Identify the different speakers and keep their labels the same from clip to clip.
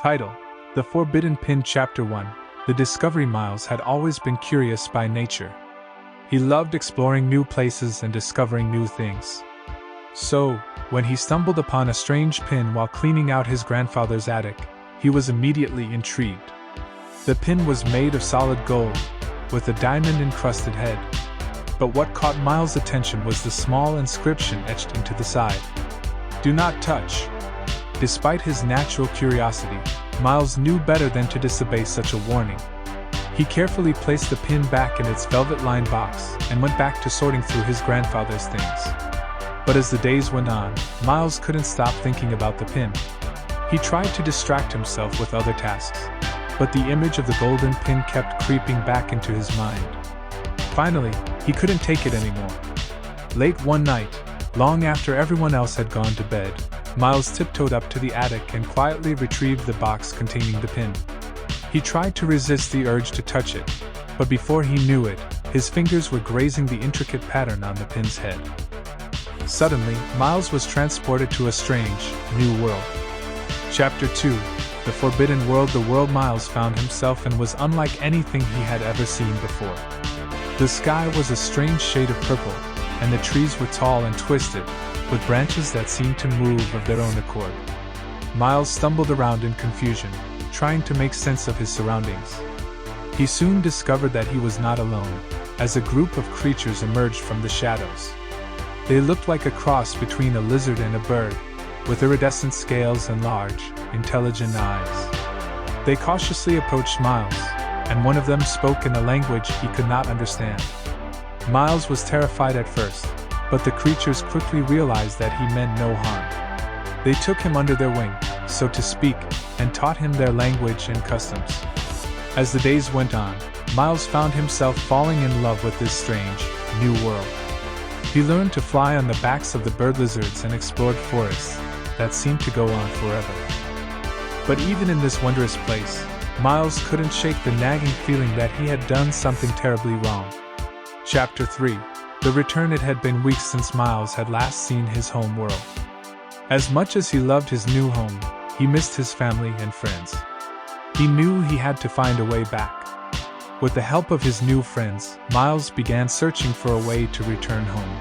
Speaker 1: Title: The Forbidden Pin. Chapter 1. The Discovery. Miles had always been curious by nature. He loved exploring new places and discovering new things. So, when he stumbled upon a strange pin while cleaning out his grandfather's attic, he was immediately intrigued. The pin was made of solid gold, with a diamond-encrusted head. But what caught Miles' attention was the small inscription etched into the side. "Do not touch." Despite his natural curiosity, Miles knew better than to disobey such a warning. He carefully placed the pin back in its velvet-lined box and went back to sorting through his grandfather's things. But as the days went on, Miles couldn't stop thinking about the pin. He tried to distract himself with other tasks, but the image of the golden pin kept creeping back into his mind. Finally, he couldn't take it anymore. Late one night, long after everyone else had gone to bed, Miles tiptoed up to the attic and quietly retrieved the box containing the pin. He tried to resist the urge to touch it, but before he knew it, his fingers were grazing the intricate pattern on the pin's head. Suddenly, Miles was transported to a strange, new world. Chapter 2. The Forbidden World. The world Miles found himself in was unlike anything he had ever seen before. The sky was a strange shade of purple, and the trees were tall and twisted, with branches that seemed to move of their own accord. Miles stumbled around in confusion, trying to make sense of his surroundings. He soon discovered that he was not alone, as a group of creatures emerged from the shadows. They looked like a cross between a lizard and a bird, with iridescent scales and large, intelligent eyes. They cautiously approached Miles, and one of them spoke in a language he could not understand. Miles was terrified at first, but the creatures quickly realized that he meant no harm. They took him under their wing, so to speak, and taught him their language and customs. As the days went on, Miles found himself falling in love with this strange, new world. He learned to fly on the backs of the bird lizards and explored forests that seemed to go on forever. But even in this wondrous place, Miles couldn't shake the nagging feeling that he had done something terribly wrong. Chapter 3. The Return. It had been weeks since Miles had last seen his home world. As much as he loved his new home, he missed his family and friends. He knew he had to find a way back. With the help of his new friends, Miles began searching for a way to return home.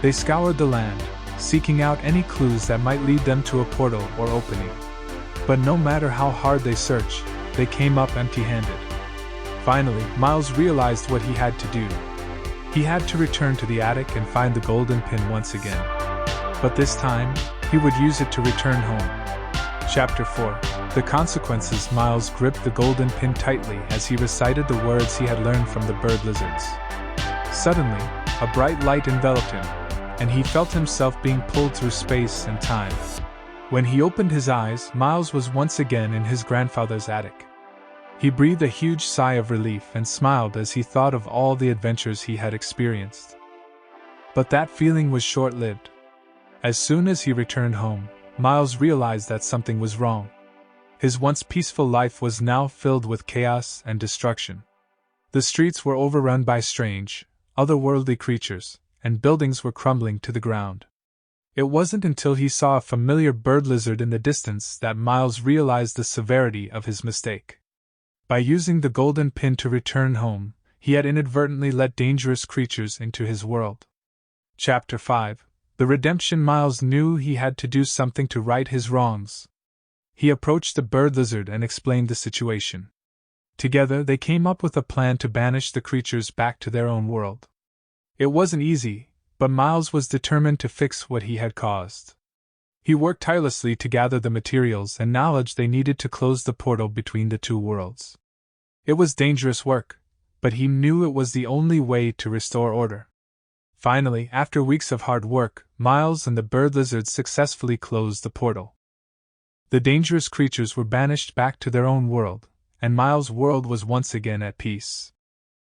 Speaker 1: They scoured the land, seeking out any clues that might lead them to a portal or opening. But no matter how hard they searched, they came up empty-handed. Finally, Miles realized what he had to do. He had to return to the attic and find the golden pin once again. But this time, he would use it to return home. Chapter 4. The Consequences. Miles gripped the golden pin tightly as he recited the words he had learned from the bird lizards. Suddenly, a bright light enveloped him, and he felt himself being pulled through space and time. When he opened his eyes, Miles was once again in his grandfather's attic. He breathed a huge sigh of relief and smiled as he thought of all the adventures he had experienced. But that feeling was short-lived. As soon as he returned home, Miles realized that something was wrong. His once peaceful life was now filled with chaos and destruction. The streets were overrun by strange, otherworldly creatures, and buildings were crumbling to the ground. It wasn't until he saw a familiar bird lizard in the distance that Miles realized the severity of his mistake. By using the golden pin to return home, he had inadvertently let dangerous creatures into his world. Chapter 5. The Redemption. Miles knew he had to do something to right his wrongs. He approached the bird lizard and explained the situation. Together they came up with a plan to banish the creatures back to their own world. It wasn't easy, but Miles was determined to fix what he had caused. He worked tirelessly to gather the materials and knowledge they needed to close the portal between the two worlds. It was dangerous work, but he knew it was the only way to restore order. Finally, after weeks of hard work, Miles and the bird lizards successfully closed the portal. The dangerous creatures were banished back to their own world, and Miles' world was once again at peace.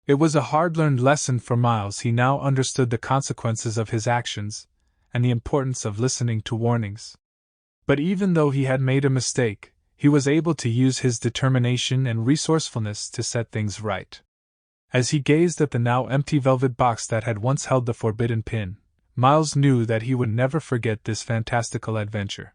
Speaker 1: It was a hard-learned lesson for Miles. He now understood the consequences of his actions, and the importance of listening to warnings. But even though he had made a mistake, he was able to use his determination and resourcefulness to set things right. As he gazed at the now empty velvet box that had once held the forbidden pin, Miles knew that he would never forget this fantastical adventure.